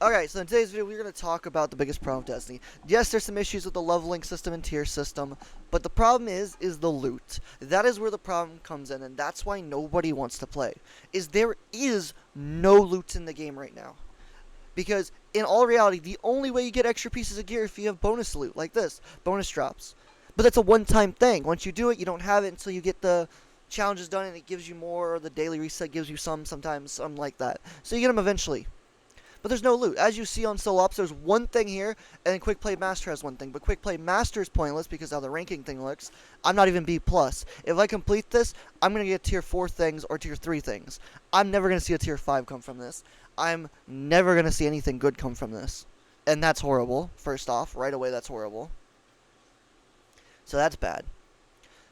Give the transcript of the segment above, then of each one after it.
Okay, so in today's video, we're going to talk about the biggest problem of Destiny. Yes, there's some issues with the leveling system and tier system, but the problem is the loot. That is where the problem comes in, and that's why nobody wants to play. There is no loot in the game right now. Because, in all reality, the only way you get extra pieces of gear is if you have bonus loot, like this, bonus drops. But that's a one-time thing. Once you do it, you don't have it until you get the challenges done, and it gives you more, or the daily reset gives you sometimes something like that. So you get them eventually. But there's no loot. As you see on Solo Ops, there's one thing here, and then Quick Play Master has one thing. But Quick Play Master is pointless because how the ranking thing looks. I'm not even B+. If I complete this, I'm going to get tier 4 things or tier 3 things. I'm never going to see a tier 5 come from this. I'm never going to see anything good come from this. And that's horrible, first off. Right away, that's horrible. So that's bad.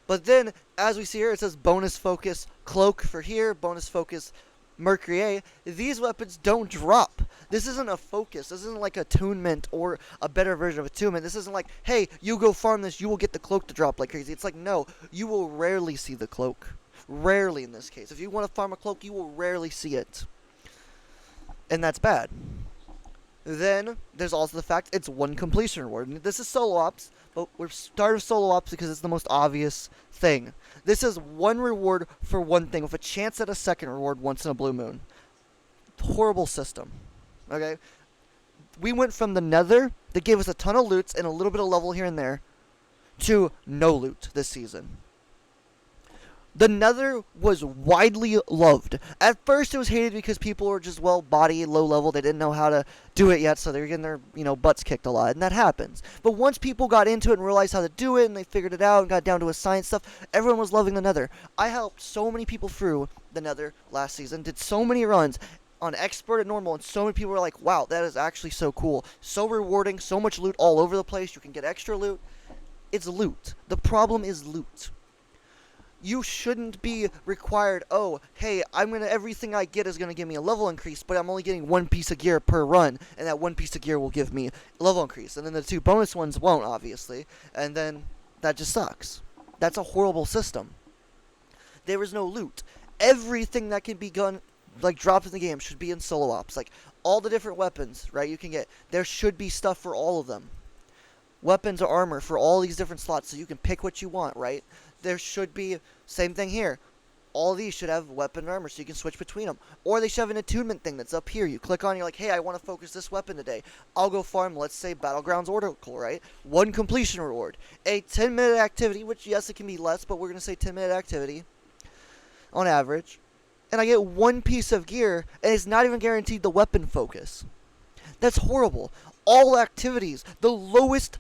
But then, as we see here, it says bonus focus cloak for here, bonus focus Mercury A. These weapons don't drop. This isn't a focus. This isn't like attunement or a better version of attunement. This isn't like, hey, you go farm this, you will get the cloak to drop like crazy. It's like, no, you will rarely see the cloak. Rarely in this case. If you want to farm a cloak, you will rarely see it. And that's bad. Then, there's also the fact it's one completion reward. This is Solo Ops, but we're starting Solo Ops because it's the most obvious thing. This is one reward for one thing, with a chance at a second reward once in a blue moon. Horrible system. Okay? We went from the Nether, that gave us a ton of loots and a little bit of level here and there, to no loot this season. The Nether was widely loved. At first, it was hated because people were just, well, body, low level. They didn't know how to do it yet, so they were getting their, butts kicked a lot, and that happens. But once people got into it and realized how to do it, and they figured it out and got down to a science stuff, everyone was loving the Nether. I helped so many people through the Nether last season, did so many runs on expert and normal, and so many people were like, wow, that is actually so cool. So rewarding, so much loot all over the place. You can get extra loot. It's loot. The problem is loot. You shouldn't be required, oh, hey, everything I get is going to give me a level increase, but I'm only getting one piece of gear per run, and that one piece of gear will give me a level increase. And then the two bonus ones won't, obviously, and then that just sucks. That's a horrible system. There is no loot. Everything that can be dropped in the game should be in Solo Ops. Like, all the different weapons, right, you can get. There should be stuff for all of them. Weapons or armor for all these different slots, so you can pick what you want, right? There should be, same thing here. All these should have weapon and armor, so you can switch between them. Or they should have an attunement thing that's up here. You click on, you're like, hey, I want to focus this weapon today. I'll go farm, let's say, Battlegrounds Oracle, right? One completion reward. A 10-minute activity, which, yes, it can be less, but we're going to say 10-minute activity on average. And I get one piece of gear, and it's not even guaranteed the weapon focus. That's horrible. All activities, the lowest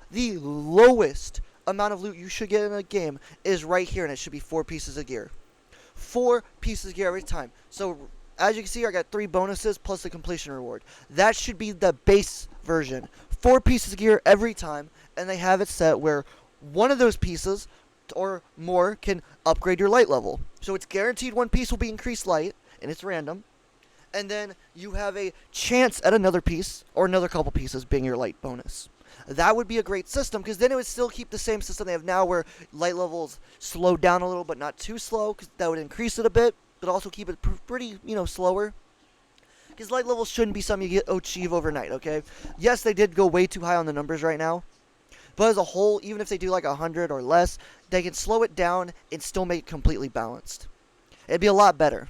amount of loot you should get in a game is right here, and it should be 4 pieces of gear. 4 pieces of gear every time. So, as you can see, I got 3 bonuses plus the completion reward. That should be the base version. 4 pieces of gear every time, and they have it set where one of those pieces or more can upgrade your light level. So it's guaranteed one piece will be increased light, and it's random. And then you have a chance at another piece, or another couple pieces being your light bonus. That would be a great system, because then it would still keep the same system they have now, where light levels slow down a little, but not too slow, because that would increase it a bit, but also keep it pretty, slower. Because light levels shouldn't be something you achieve overnight, okay? Yes, they did go way too high on the numbers right now, but as a whole, even if they do like 100 or less, they can slow it down and still make it completely balanced. It'd be a lot better.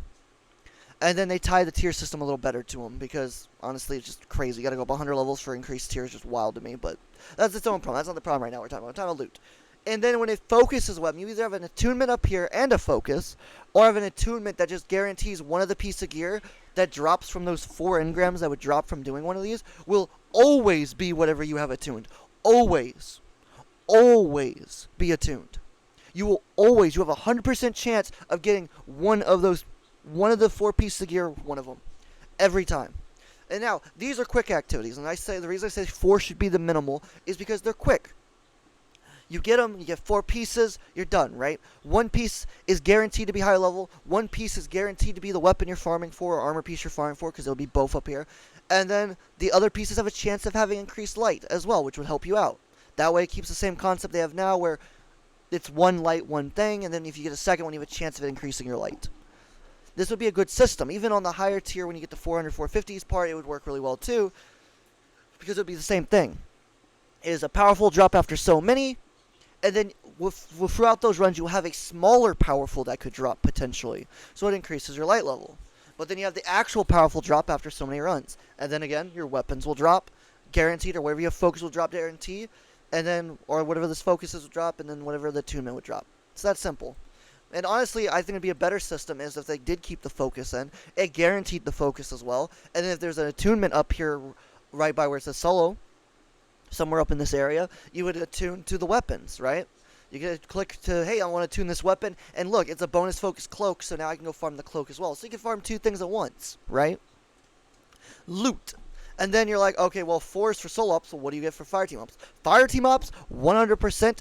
And then they tie the tier system a little better to them, because, honestly, it's just crazy. You gotta go up 100 levels for increased tiers, just wild to me, but that's its own problem. That's not the problem right now. We're talking about loot. And then when it focuses a weapon, you either have an attunement up here and a focus, or have an attunement that just guarantees one of the piece of gear that drops from those 4 engrams that would drop from doing one of these will always be whatever you have attuned. Always. Always be attuned. You have a 100% chance of getting one of the 4 pieces of gear, one of them, every time. And now, these are quick activities, and the reason I say 4 should be the minimal is because they're quick. You get them, you get 4 pieces, you're done, right? 1 piece is guaranteed to be higher level, 1 piece is guaranteed to be the weapon you're farming for, or armor piece you're farming for, because it'll be both up here. And then, the other pieces have a chance of having increased light as well, which would help you out. That way, it keeps the same concept they have now, where it's one light, one thing, and then if you get a second one, you have a chance of increasing your light. This would be a good system. Even on the higher tier, when you get the 400, 450s part, it would work really well too. because it would be the same thing. It is a powerful drop after so many, and then throughout those runs, you'll have a smaller powerful that could drop potentially. So it increases your light level. But then you have the actual powerful drop after so many runs. And then again, your weapons will drop, guaranteed, or whatever you have focus will drop guaranteed. And then, or whatever this focus is will drop, and then whatever the attunement would drop. It's that simple. And honestly, I think it'd be a better system is if they did keep the focus in. It guaranteed the focus as well. And then if there's an attunement up here right by where it says solo, somewhere up in this area, you would attune to the weapons, right? You could click to, hey, I want to tune this weapon, and look, it's a bonus focus cloak, so now I can go farm the cloak as well. So you can farm 2 things at once, right? Loot. And then you're like, okay, well, 4 is for solo ops, so what do you get for fire team ops? Fire team ops, 100%,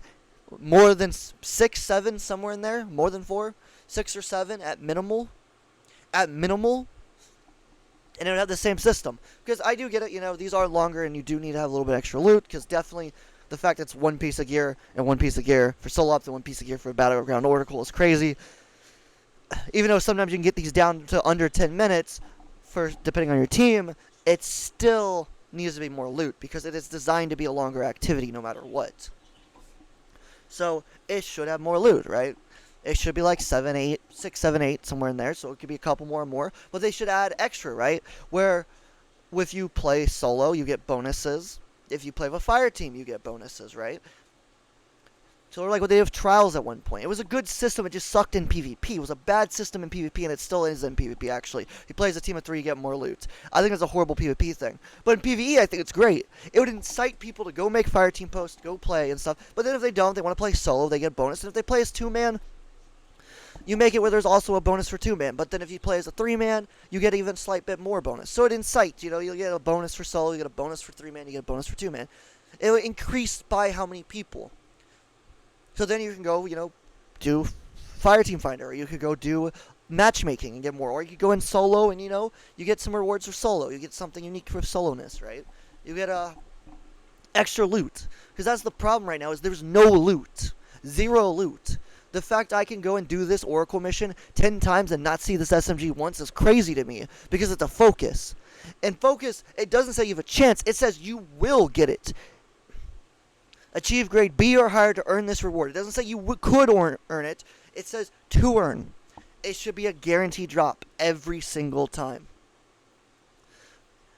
more than 6, 7, somewhere in there, more than 4, 6 or 7 at minimal. At minimal. And it would have the same system. Because I do get it, these are longer, and you do need to have a little bit extra loot, because definitely the fact that it's 1 piece of gear and 1 piece of gear for solo ops and 1 piece of gear for a battleground oracle is crazy. Even though sometimes you can get these down to under 10 minutes, depending on your team, it still needs to be more loot because it is designed to be a longer activity no matter what. So it should have more loot, right? It should be like 7, 8, 6, 7, 8, somewhere in there. So it could be a couple more and more. But they should add extra, right? Where if you play solo, you get bonuses. If you play with a fire team, you get bonuses, right? So like what they have trials at one point. It was a good system, it just sucked in PvP. It was a bad system in PvP, and it still is in PvP, actually. If you play as a team of 3, you get more loot. I think it's a horrible PvP thing. But in PvE, I think it's great. It would incite people to go make fire team posts, go play and stuff. But then if they don't, they want to play solo, they get a bonus. And if they play as 2-man, you make it where there's also a bonus for 2-man. But then if you play as a 3-man, you get even a slight bit more bonus. So it incites, you'll get a bonus for solo, you get a bonus for 3-man, you get a bonus for 2-man. It will increase by how many people. So then you can go, do fire team finder, or you could go do matchmaking and get more, or you could go in solo and, you get some rewards for solo. You get something unique for soloness, right? You get extra loot. Because that's the problem right now is there's no loot. 0 loot. The fact I can go and do this Oracle mission 10 times and not see this SMG once is crazy to me because it's a focus. And focus, it doesn't say you have a chance. It says you will get it. Achieve grade B or higher to earn this reward. It doesn't say you could earn it. It says to earn. It should be a guaranteed drop every single time.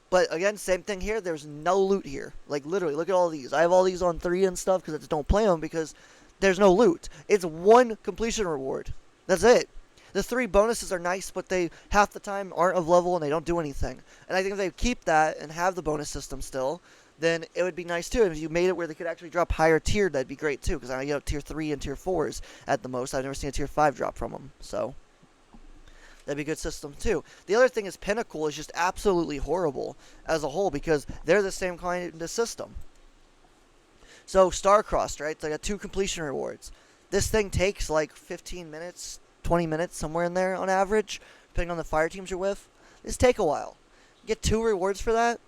But again, same thing here. There's no loot here. Like literally, look at all these. I have all these on 3 and stuff because I just don't play them because there's no loot. It's 1 completion reward. That's it. The 3 bonuses are nice, but they half the time aren't of level and they don't do anything. And I think if they keep that and have the bonus system still, then it would be nice too. And if you made it where they could actually drop higher tiered, that'd be great too. Because I get tier 3 and tier 4s at the most. I've never seen a tier 5 drop from them. So that'd be a good system too. The other thing is Pinnacle is just absolutely horrible as a whole because they're the same kind of system. So Starcrossed, right? They got 2 completion rewards. This thing takes like 15 minutes, 20 minutes, somewhere in there on average, depending on the fire teams you're with. This take a while. You get 2 rewards for that.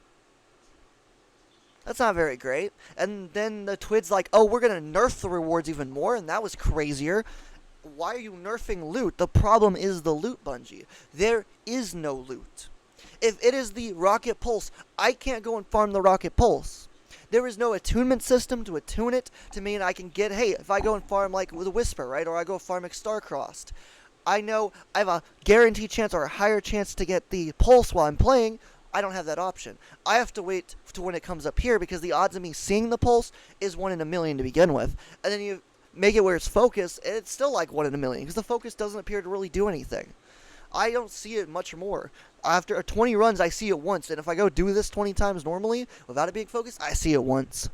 That's not very great. And then the Twid's like, oh, we're going to nerf the rewards even more, and that was crazier. Why are you nerfing loot? The problem is the loot, Bungie. There is no loot. If it is the Rocket Pulse, I can't go and farm the Rocket Pulse. There is no attunement system to attune it to mean I can get, hey, if I go and farm like with a Whisper, right, or I go farm Starcrossed, I know I have a guaranteed chance or a higher chance to get the Pulse while I'm playing. I don't have that option. I have to wait to when it comes up here because the odds of me seeing the Pulse is 1 in a million to begin with. And then you make it where it's focused, and it's still like 1 in a million because the focus doesn't appear to really do anything. I don't see it much more. After 20 runs, I see it once, and if I go do this 20 times normally without a big focus, I see it once.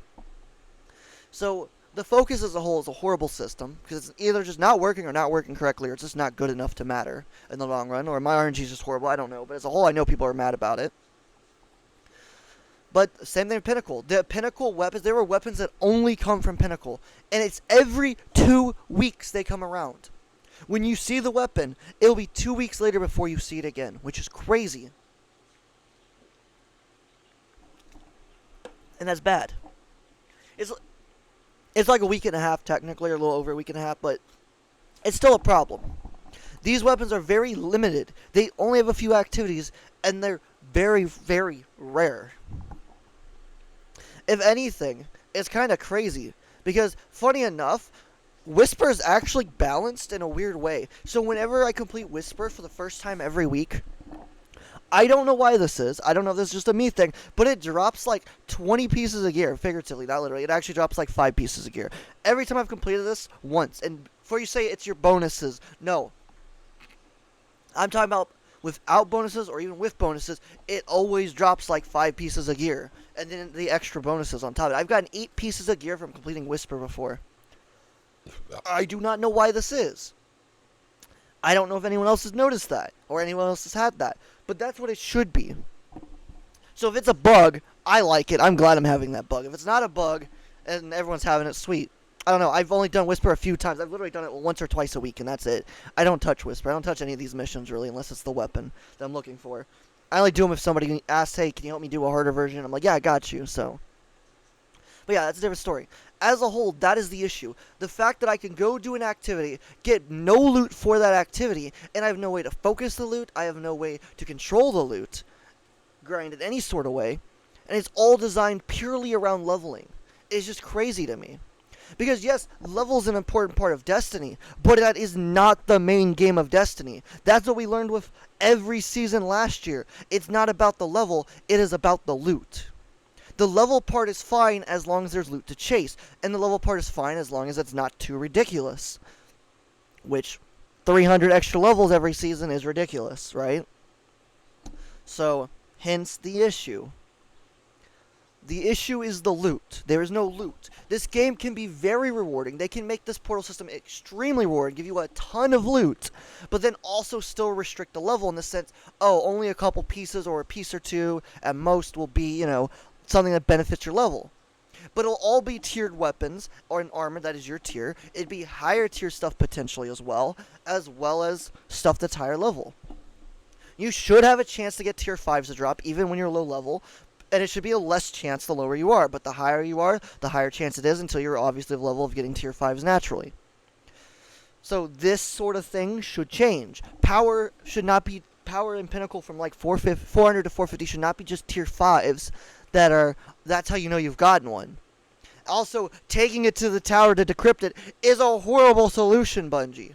So the focus as a whole is a horrible system because it's either just not working or not working correctly, or it's just not good enough to matter in the long run, or my RNG is just horrible. I don't know, but as a whole, I know people are mad about it. But same thing with Pinnacle. The Pinnacle weapons, there were weapons that only come from Pinnacle. And it's every 2 weeks they come around. When you see the weapon, it'll be 2 weeks later before you see it again, which is crazy. And that's bad. It's like a week and a half technically, or a little over a week and a half, but it's still a problem. These weapons are very limited. They only have a few activities, and they're very, very rare. If anything, it's kind of crazy. Because, funny enough, Whisper is actually balanced in a weird way. So whenever I complete Whisper for the first time every week, I don't know why this is. I don't know if this is just a me thing, but it drops like 20 pieces of gear, figuratively, not literally. It actually drops like 5 pieces of gear. Every time I've completed this, once. And before you say it's your bonuses, no. I'm talking about without bonuses or even with bonuses, it always drops like 5 pieces of gear. And then the extra bonuses on top of it. I've gotten 8 pieces of gear from completing Whisper before. I do not know why this is. I don't know if anyone else has noticed that or anyone else has had that. But that's what it should be. So if it's a bug, I like it. I'm glad I'm having that bug. If it's not a bug and everyone's having it, sweet. I don't know. I've only done Whisper a few times. I've literally done it once or twice a week, and that's it. I don't touch Whisper. I don't touch any of these missions, really, unless it's the weapon that I'm looking for. I only do them if somebody asks, hey, can you help me do a harder version? I'm like, yeah, I got you, so. But yeah, that's a different story. As a whole, that is the issue. The fact that I can go do an activity, get no loot for that activity, and I have no way to focus the loot, I have no way to control the loot, grind in any sort of way, and it's all designed purely around leveling. It's just crazy to me. Because yes, level's an important part of Destiny, but that is not the main game of Destiny. That's what we learned with every season last year. It's not about the level, it is about the loot. The level part is fine as long as there's loot to chase, and the level part is fine as long as it's not too ridiculous. Which, 300 extra levels every season is ridiculous, right? So, hence the issue. The issue is the loot. There is no loot. This game can be very rewarding. They can make this portal system extremely rewarding, give you a ton of loot, but then also still restrict the level in the sense, oh, only a couple pieces or a piece or two at most will be, you know, something that benefits your level. But it'll all be tiered weapons or an armor that is your tier. It'd be higher tier stuff potentially as well as stuff that's higher level. You should have a chance to get tier 5s to drop even when you're low level, and it should be a less chance the lower you are. But the higher you are, the higher chance it is until you're obviously the level of getting tier 5s naturally. So this sort of thing should change. Power should not be power and pinnacle from like 400 to 450 should not be just tier 5s that's how you know you've gotten one. Also, taking it to the tower to decrypt it is a horrible solution, Bungie.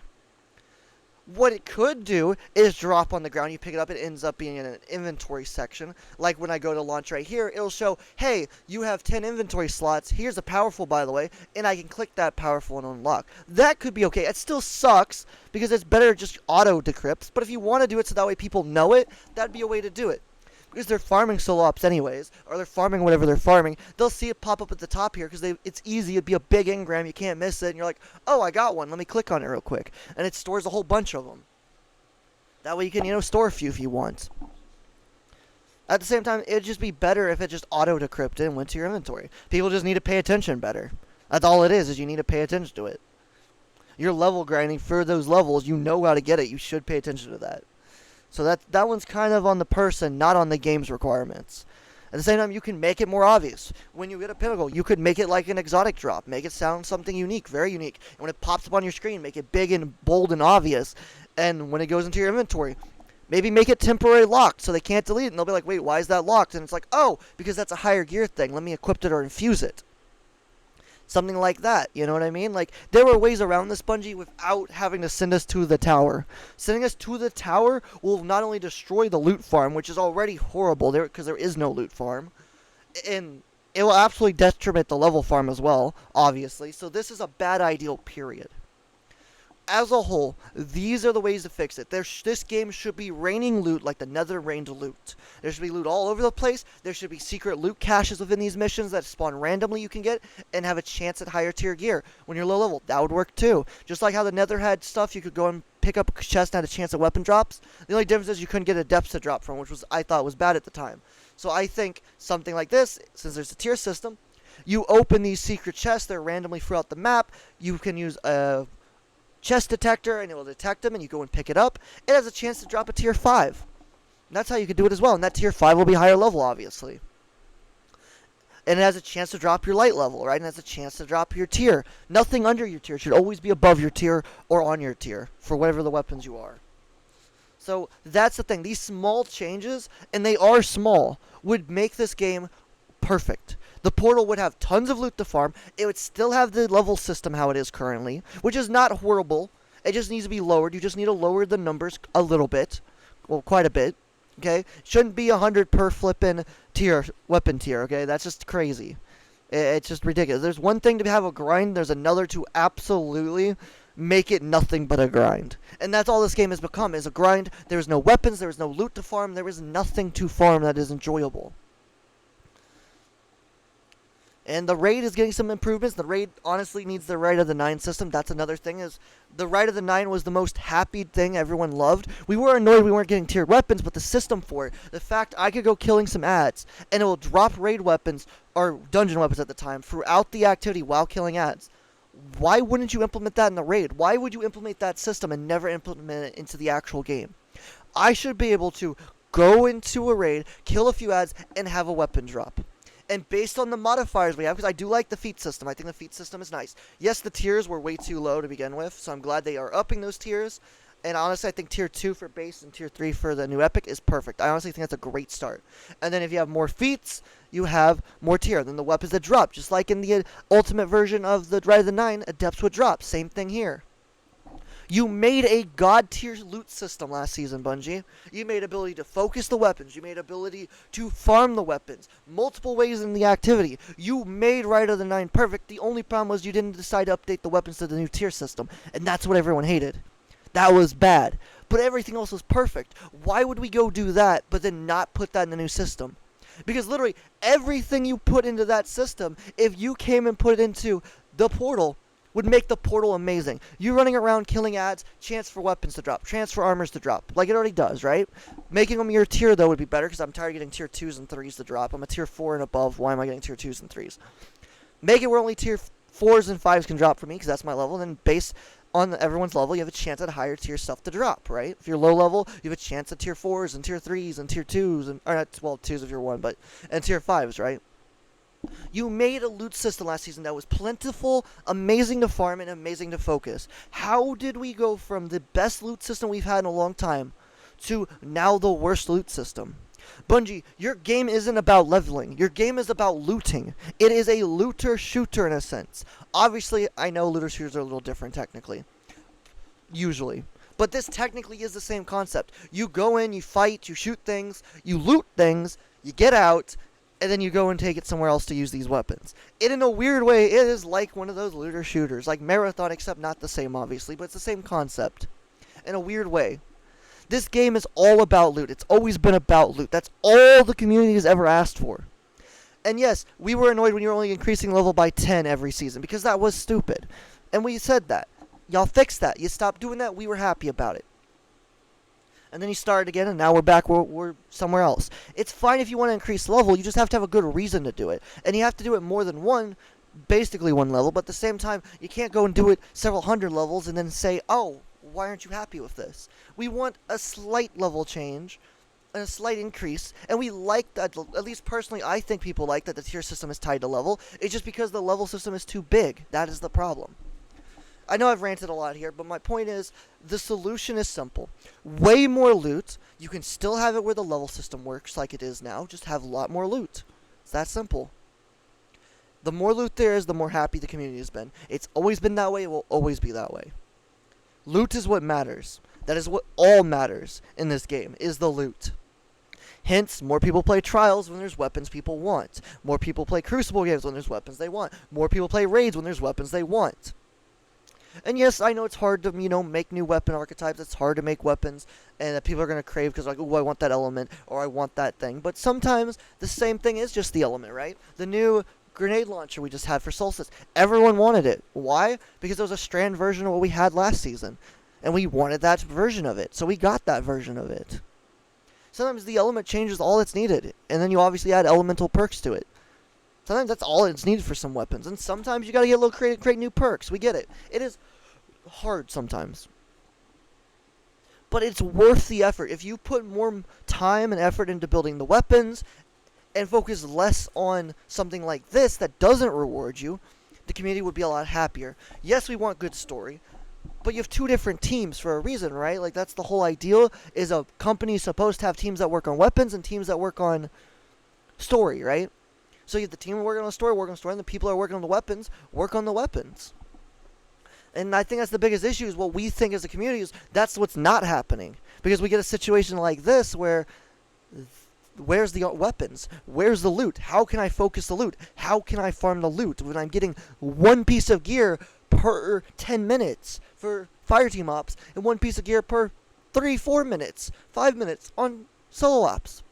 What it could do is drop on the ground, you pick it up, it ends up being in an inventory section. Like when I go to launch right here, it'll show, hey, you have 10 inventory slots, here's a powerful by the way, and I can click that powerful and unlock. That could be okay. It still sucks, because it's better just auto decrypts, but if you want to do it so that way people know it, that'd be a way to do it. Because they're farming solo ops anyways, or they're farming whatever they're farming, they'll see it pop up at the top here because it's easy, it'd be a big engram, you can't miss it, and you're like, oh, I got one, let me click on it real quick. And it stores a whole bunch of them. That way you can, store a few if you want. At the same time, it'd just be better if it just auto-decrypted and went to your inventory. People just need to pay attention better. That's all it is you need to pay attention to it. You're level grinding for those levels, you know how to get it, you should pay attention to that. So that one's kind of on the person, not on the game's requirements. At the same time, you can make it more obvious. When you get a pinnacle, you could make it like an exotic drop. Make it sound something unique, very unique. And when it pops up on your screen, make it big and bold and obvious. And when it goes into your inventory, maybe make it temporary locked so they can't delete it. And they'll be like, wait, why is that locked? And it's like, oh, because that's a higher gear thing. Let me equip it or infuse it. Something like that, you know what I mean? Like, there were ways around this, Bungie, without having to send us to the tower. Sending us to the tower will not only destroy the loot farm, which is already horrible, because there is no loot farm, and it will absolutely detriment the level farm as well, obviously. So this is a bad ideal, period. As a whole, these are the ways to fix it. This game should be raining loot like the Nether rained loot. There should be loot all over the place. There should be secret loot caches within these missions that spawn randomly you can get and have a chance at higher tier gear when you're low level. That would work too. Just like how the Nether had stuff you could go and pick up a chest and had a chance at weapon drops. The only difference is you couldn't get a depth to drop from, which I thought was bad at the time. So I think something like this, since there's a tier system, you open these secret chests. They're randomly throughout the map. You can use a chest detector and it will detect them and you go and pick it up. It has a chance to drop a tier 5. And that's how you can do it as well. And that tier 5 will be higher level, obviously. And it has a chance to drop your light level, right? And it has a chance to drop your tier. Nothing under your tier should always be above your tier or on your tier for whatever the weapons you are. So that's the thing. These small changes, and they are small, would make this game perfect. The portal would have tons of loot to farm. It would still have the level system how it is currently, which is not horrible. It just needs to be lowered. You just need to lower the numbers a little bit. Well, quite a bit. Okay? Shouldn't be 100 per flippin' tier, weapon tier, okay? That's just crazy. It's just ridiculous. There's one thing to have a grind, there's another to absolutely make it nothing but a grind. And that's all this game has become, is a grind. There's no weapons, there is no loot to farm, there is nothing to farm that is enjoyable. And the raid is getting some improvements. The raid honestly needs the Rite of the Nine system. That's another thing, is the Rite of the Nine was the most happy thing everyone loved. We were annoyed we weren't getting tiered weapons, but the system for it, the fact I could go killing some ads, and it will drop raid weapons, or dungeon weapons at the time, throughout the activity while killing ads. Why wouldn't you implement that in the raid? Why would you implement that system and never implement it into the actual game? I should be able to go into a raid, kill a few ads, and have a weapon drop. And based on the modifiers we have, because I do like the feat system. I think the feat system is nice. Yes, the tiers were way too low to begin with, so I'm glad they are upping those tiers. And honestly, I think tier 2 for base and tier 3 for the new epic is perfect. I honestly think that's a great start. And then if you have more feats, you have more tier. Then the weapons that drop, just like in the ultimate version of the Rite of the Nine, adepts would drop. Same thing here. You made a god tier loot system last season, Bungie. You made ability to focus the weapons. You made ability to farm the weapons. Multiple ways in the activity. You made Rite of the Nine perfect. The only problem was you didn't decide to update the weapons to the new tier system. And that's what everyone hated. That was bad. But everything else was perfect. Why would we go do that, but then not put that in the new system? Because literally, everything you put into that system, if you came and put it into the portal, would make the portal amazing. You running around killing ads, chance for weapons to drop, chance for armors to drop, like it already does, right? Making them your tier, though, would be better, because I'm tired of getting tier 2s and 3s to drop. I'm a tier 4 and above. Why am I getting tier 2s and 3s? Make it where only tier 4s and 5s can drop for me, because that's my level. Then based on everyone's level, you have a chance at higher tier stuff to drop, right? If you're low level, you have a chance at tier 4s and tier 3s and tier 2s, and, or not, well, 2s if you're 1, but, and tier 5s, right? You made a loot system last season that was plentiful, amazing to farm, and amazing to focus. How did we go from the best loot system we've had in a long time to now the worst loot system? Bungie, your game isn't about leveling. Your game is about looting. It is a looter-shooter in a sense. Obviously, I know looter-shooters are a little different technically. Usually. But this technically is the same concept. You go in, you fight, you shoot things, you loot things, you get out, and then you go and take it somewhere else to use these weapons. And in a weird way, it is like one of those looter shooters, like Marathon, except not the same, obviously, but it's the same concept. In a weird way. This game is all about loot. It's always been about loot. That's all the community has ever asked for. And yes, we were annoyed when you were only increasing level by 10 every season, because that was stupid. And we said that. Y'all fixed that. You stopped doing that, we were happy about it. And then you started again, and now we're back where we're somewhere else. It's fine if you want to increase level, you just have to have a good reason to do it. And you have to do it more than one, basically one level, but at the same time, you can't go and do it several hundred levels and then say, oh, why aren't you happy with this? We want a slight level change, a slight increase, and we like that, at least personally, I think people like that the tier system is tied to level. It's just because the level system is too big. That is the problem. I know I've ranted a lot here, but my point is, the solution is simple. Way more loot. You can still have it where the level system works like it is now. Just have a lot more loot. It's that simple. The more loot there is, the more happy the community has been. It's always been that way. It will always be that way. Loot is what matters. That is what all matters in this game, is the loot. Hence, more people play Trials when there's weapons people want. More people play Crucible games when there's weapons they want. More people play Raids when there's weapons they want. And yes, I know it's hard to, make new weapon archetypes. It's hard to make weapons, and that people are going to crave because, like, oh, I want that element, or I want that thing. But sometimes the same thing is just the element, right? The new grenade launcher we just had for Solstice. Everyone wanted it. Why? Because it was a strand version of what we had last season. And we wanted that version of it. So we got that version of it. Sometimes the element changes all that's needed. And then you obviously add elemental perks to it. Sometimes that's all it's needed for some weapons. And sometimes you gotta get a little create new perks. We get it. It is hard sometimes. But it's worth the effort. If you put more time and effort into building the weapons and focus less on something like this that doesn't reward you, the community would be a lot happier. Yes, we want good story, but you have two different teams for a reason, right? Like, that's the whole idea, is a company supposed to have teams that work on weapons and teams that work on story, right? So you have the team working on the story, and the people are working on the weapons, work on the weapons. And I think that's the biggest issue is what we think as a community is that's what's not happening. Because we get a situation like this where where's the weapons? Where's the loot? How can I focus the loot? How can I farm the loot when I'm getting one piece of gear per 10 minutes for fire team ops and one piece of gear per 3-4 minutes, 5 minutes on solo ops?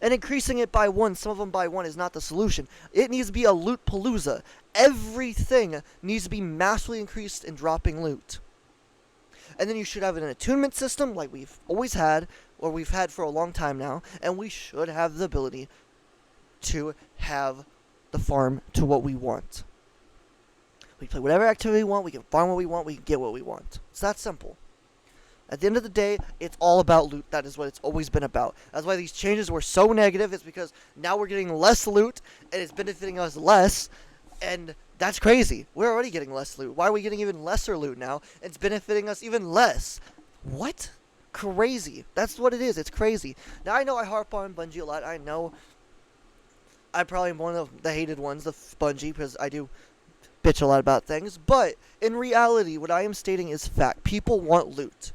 And increasing it by one, some of them by one, is not the solution. It needs to be a loot palooza. Everything needs to be massively increased in dropping loot. And then you should have an attunement system like we've always had, or we've had for a long time now, and we should have the ability to have the farm to what we want. We play whatever activity we want, we can farm what we want, we can get what we want. It's that simple. At the end of the day, it's all about loot. That is what it's always been about. That's why these changes were so negative. It's because now we're getting less loot, and it's benefiting us less, and that's crazy. We're already getting less loot. Why are we getting even lesser loot now? It's benefiting us even less. What? Crazy. That's what it is. It's crazy. Now, I know I harp on Bungie a lot. I know I probably am one of the hated ones of Bungie because I do bitch a lot about things. But in reality, what I am stating is fact. People want loot.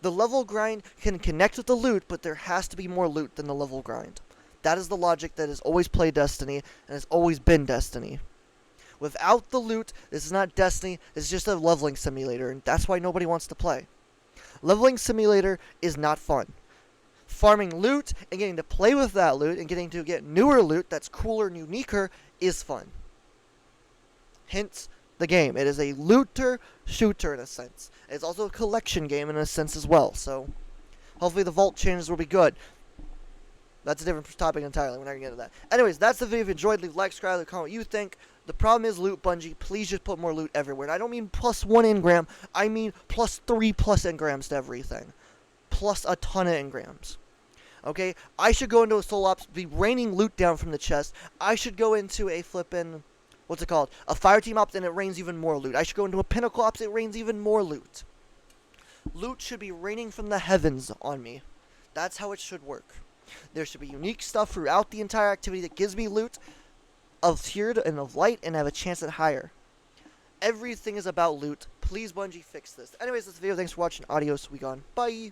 The level grind can connect with the loot, but there has to be more loot than the level grind. That is the logic that has always played Destiny and has always been Destiny. Without the loot, this is not Destiny, it's just a leveling simulator, and that's why nobody wants to play. Leveling simulator is not fun. Farming loot and getting to play with that loot and getting to get newer loot that's cooler and uniquer is fun. Hence the game. It is a looter shooter in a sense. It's also a collection game in a sense as well, so hopefully the vault changes will be good. That's a different topic entirely. We're not going to get into that. Anyways, that's the video. If you enjoyed, leave a like, subscribe, leave a comment what you think. The problem is loot, Bungie. Please just put more loot everywhere. And I don't mean plus 1 engram. I mean plus 3 plus engrams to everything. Plus a ton of engrams. Okay? I should go into a solo ops, be raining loot down from the chest. I should go into a flippin', what's it called? A fire team ops and it rains even more loot. I should go into a pinnacle ops, it rains even more loot. Loot should be raining from the heavens on me. That's how it should work. There should be unique stuff throughout the entire activity that gives me loot of tiered and of light and have a chance at higher. Everything is about loot. Please, Bungie, fix this. Anyways, this video. Thanks for watching. Adios. We gone. Bye.